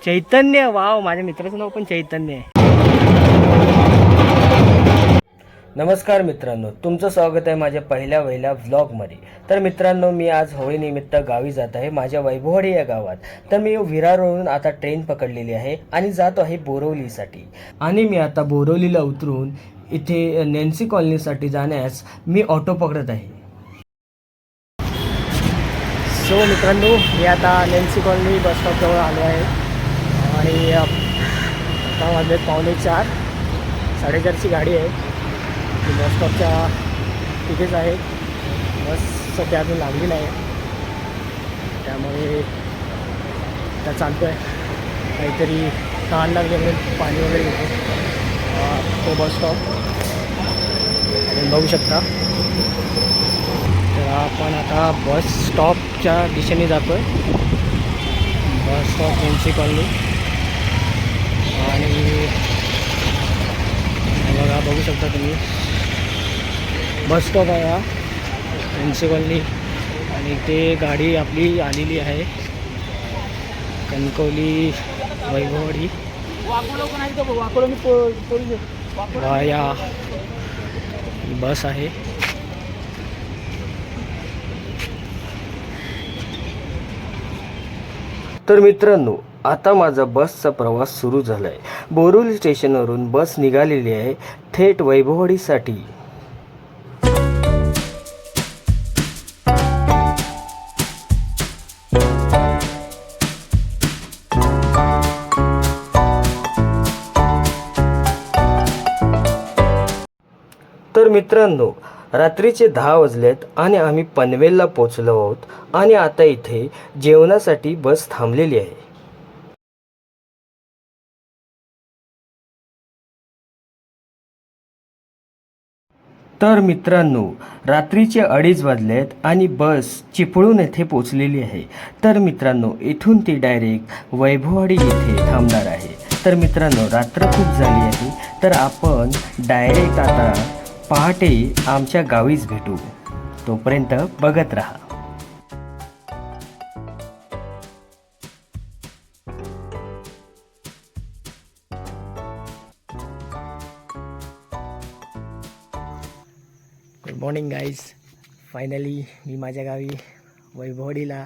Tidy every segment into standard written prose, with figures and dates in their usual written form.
चैतन्य, wow, माझ्या मित्राचं नाव पण चैतन्य आहे. नमस्कार मित्रांनो, तुमचं स्वागत आहे माझ्या पहिल्या व्लॉगमध्ये. तर मित्रांनो, मी आज होळीनिमित्त गावी जात आहे, माझ्या वैभववाडी या गावात. तर मी विरारवरून आता ट्रेन पकडलेली आहे आणि जातो आहे बोरवलीसाठी. आणि मी आता बोरवलीला उतरून इथे नॅन्सी कॉलनीसाठी जाण्यास मी ऑटो पकडत आहे. सो मित्रांनो, मी आता नॅन्सी कॉलनी बस स्टॉपजवळ आलो आहे आणि आता वाजले 3:45, 4:30ची गाडी आहे. बस स्टॉपच्या तिथेच आहे. बस सध्या अजून लागली नाही, त्यामुळे आता चालतो आहे. काहीतरी तहान लागल्यामुळे पाणी वगैरे घेतो. तो बस स्टॉप आपण बघू शकता. तर आपण आता बस स्टॉपच्या दिशेने जातो आहे. Bus stop Nancy colony. आणि बघा, बघू शकता तुम्ही, बस स्टॉप आहे हा नॅन्सी कॉलनी. आणि ते गाडी आपली आलेली आहे कणकवली वैभववाडी या बस आहे. तर मित्रांनो, आता माझा बसचा प्रवास सुरू झाला आहे. बोरिवली स्टेशनवरून बस निघालेली आहे थेट वैभववाडीसाठी. तर मित्रांनो, रात्रीचे 10 वाजलेत आणि आम्ही पनवेलला पोचलो आहोत आणि आता इथे जेवणासाठी बस थांबलेली आहे. तर मित्रांनो, रात्रीचे 2:30 वाजलेत आणि बस चिपळूण येथे पोचलेली आहे. तर मित्रांनो, इथून ती डायरेक्ट वैभववाडी येथे थांबणार आहे. तर मित्रांनो, रात्र खूप झाली आहे, तर आपण डायरेक्ट आता पहाटे आमच्या गावीच भेटू. तोपर्यंत बघत राहा. Good morning guys. फायनली मी माझ्या गावी वैभववाडीला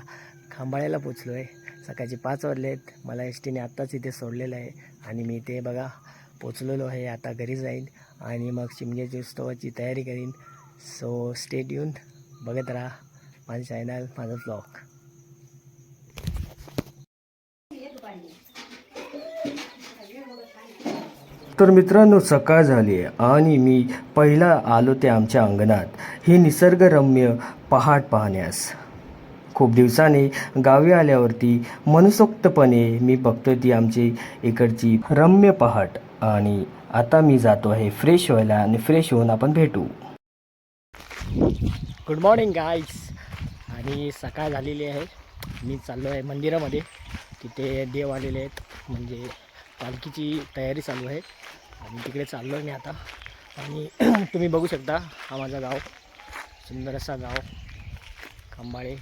खांबाळ्याला पोचलो आहे. सकाळचे 5 वाजलेत. मला एस टीने आत्ताच इथे सोडलेलं आहे आणि मी इथे बघा पोचलेलो आहे. आता घरी जाईन आणि मग शिमग्याच्या उत्सवाची तयारी करीन. सो स्टे ट्यून, बघत राहा माझं चॅनल, माझा ब्लॉग. तर मित्रांनो, सकाळ झाली आहे आणि मी पहिला आलो ते आमच्या अंगणात ही निसर्गरम्य पहाट पाहण्यास. खूप दिवसाने गावी आल्यावरती मनसोक्तपणे मी बघतोय ती आमची इकडची रम्य पहाट. आणि आता मी जातो आहे फ्रेश व्हायला आणि फ्रेश होऊन आपण भेटू. Good morning guys. आणि सकाळ झालेली आहे. मी चाललो आहे मंदिरामध्ये. तिथे देव आलेले आहेत, म्हणजे पालखीची तयारी चालू आहे आणि तिकडे चाललो आहे मी आता. आणि तुम्ही बघू शकता, हा माझा गाव, सुंदर असा गाव खांबाळे.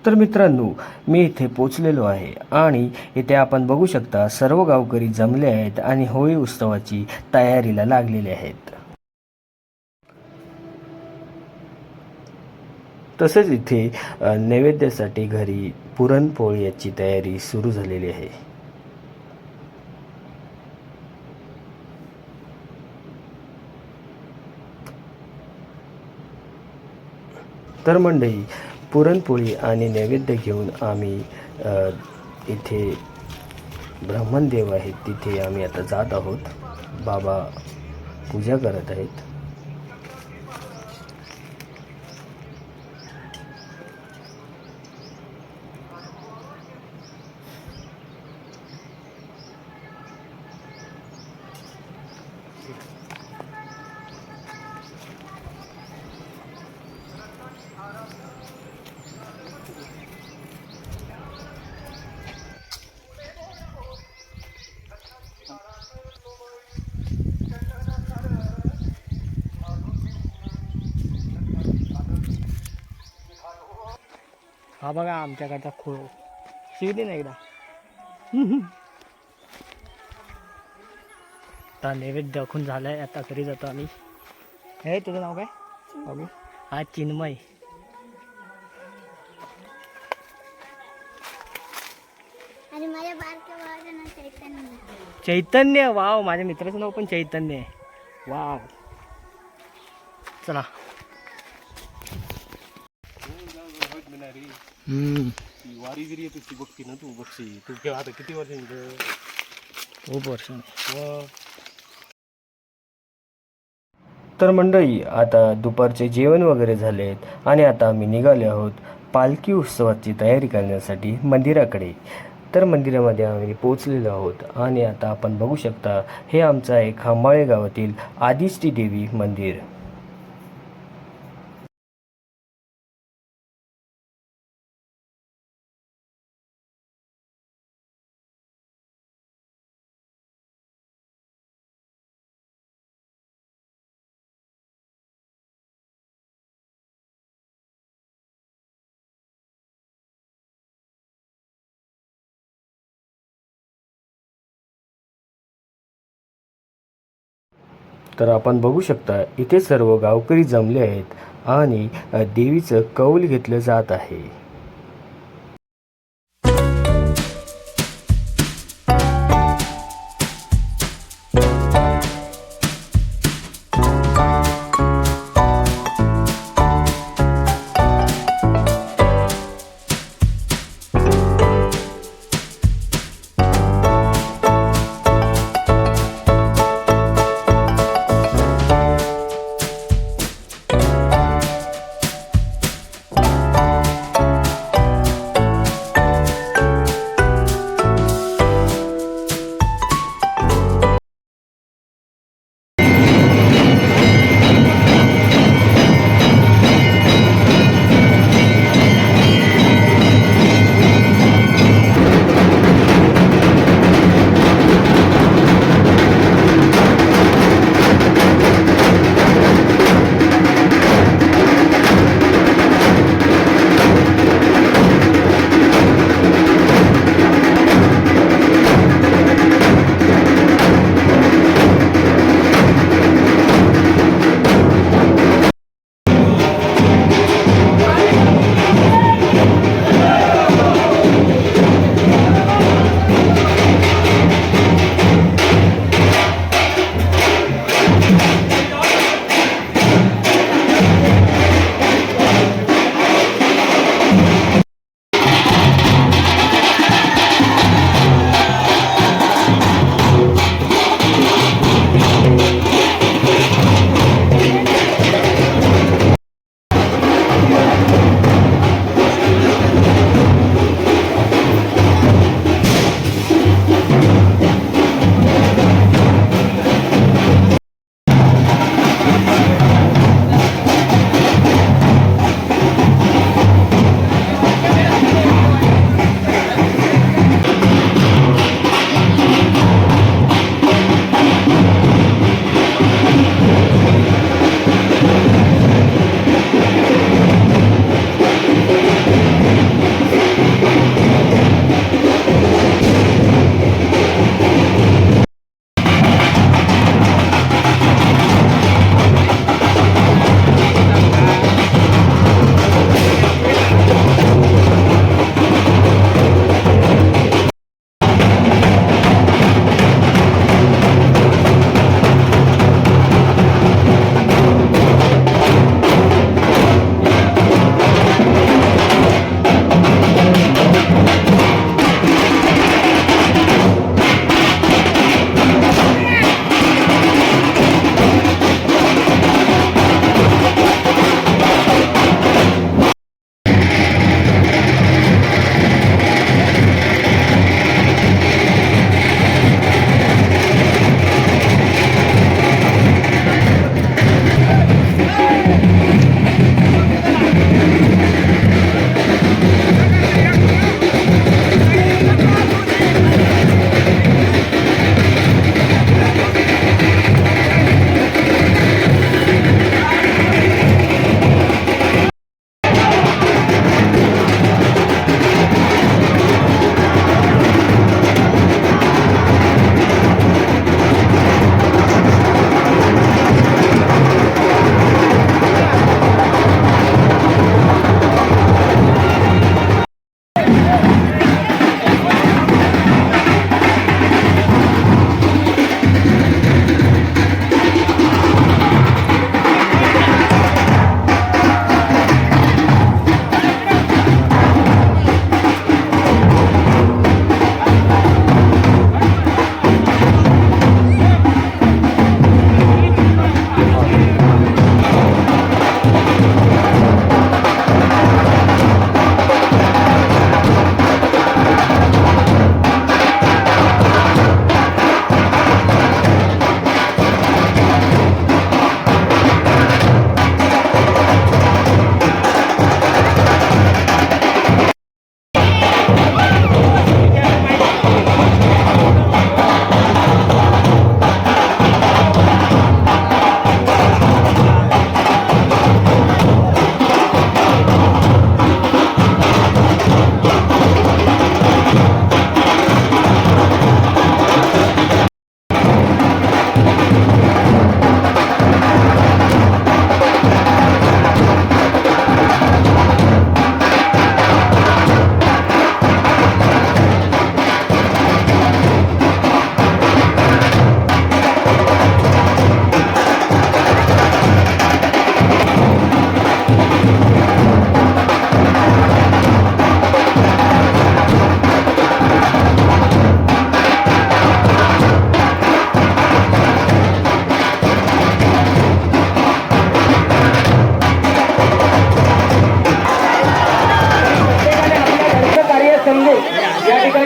तर मित्रांनो, मी इथे पोचलेलो आहे आणि इथे आपण बघू शकता सर्व गावकरी जमले आहेत आणि होळी उत्सवाची तयारीला लागलेले आहेत. तसेच इथे नैवेद्यासाठी घरी पुरणपोळी याची तयारी सुरू झालेली आहे. तर मंडळी, पुरणपोळी आणि नैवेद्य घेऊन आम्ही इथे ब्राह्मणदेव आहेत तिथे आम्ही आता जात आहोत. बाबा पूजा करत आहेत. हा बघा आमच्याकडचा शिवते ना एकदा. आता नैवेद्य दाखवून झालाय, आता घरी जातो आम्ही. हे तुझं नाव काय बाबू? हा चिन्मय. आणि माझ्या बारक्या भावाचं नाव चैतन्य. चैतन्य, वाव. माझ्या मित्राचं नाव पण चैतन्य आहे. वाव. चला. वारी जरी येते ती बघती ना, तू बघशी तू केव्हा आता किती वर्ष खूप वर्ष. तर मंडळी, आता दुपारचे जेवण वगैरे झालेत आणि आता आम्ही निघाले आहोत पालखी उत्सवाची तयारी करण्यासाठी मंदिराकडे. तर मंदिरामध्ये आम्ही पोचलेलो आहोत आणि आता आपण बघू शकता, हे आमचं आहे खांबाळे गावातील आदिष्टी देवी मंदिर. तर आपण बघू शकता, इथे सर्व गावकरी जमले आहेत आणि देवीचं कौल घेतलं जात आहे.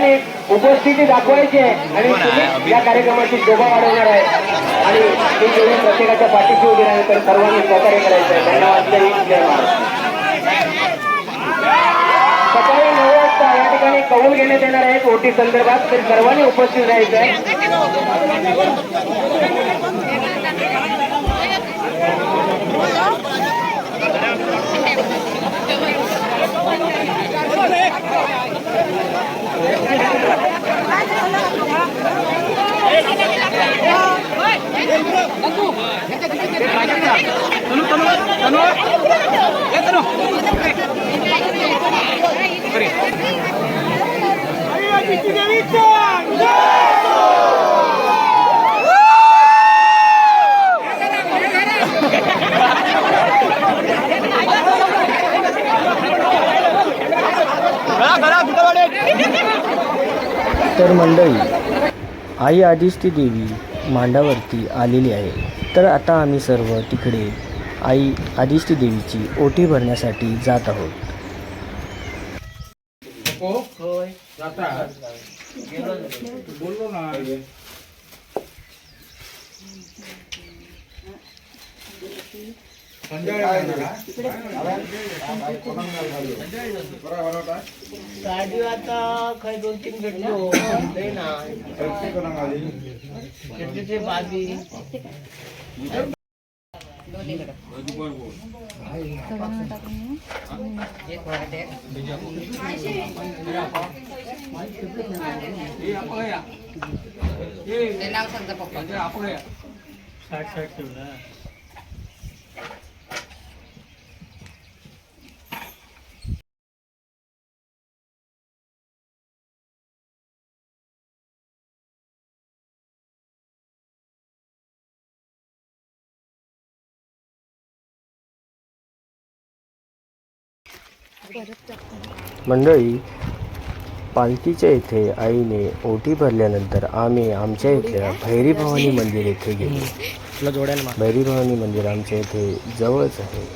ठिकाणी उपस्थिती दाखवायची आहे आणि तुम्ही या कार्यक्रमाची शोभा वाढवणार आहे आणि ही जोडी प्रत्येकाच्या पाठीशी उभी राहिल्यानंतर सर्वांनी सहकार्य करायचं आहे. धन्यवाद. जय महाराज. सकाळी 9 वाजता या ठिकाणी कौल घेण्यात येणार आहेत ओटी संदर्भात, तर सर्वांनी उपस्थित राहायचं आहे. तर मंडळी, आई आदिष्टी देवी मांडावरती आलेली आहे. तर आता आम्ही सर्व तिकडे आई आदिष्टी देवीची ओटी भरण्यासाठी जात आहोत. गाडी आता काही 2-3 भेटलो ना बाजी मंडळी, पालखीच्या इथे आईने ओटी भरल्यानंतर आम्ही आमच्या इथल्या भैरी भवानी मंदिर येथे गेलो. तुला जोडायला मार. भैरी भवानी मंदिर आमच्या इथे जवळच आहे.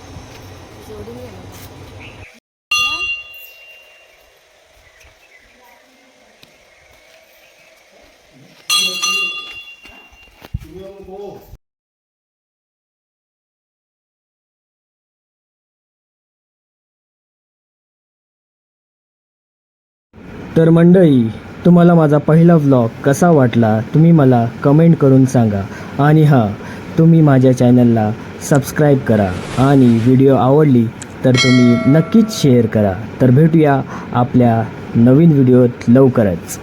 तर मंडळी, तुम्हाला माझा पहिला व्लॉग कसा वाटला तुम्ही मला कमेंट करून सांगा. आणि हां, तुम्ही माझ्या चॅनलला सबस्क्राईब करा आणि व्हिडिओ आवडली तर तुम्ही नक्कीच शेअर करा. तर भेटूया आपल्या नवीन व्हिडिओत लवकरच.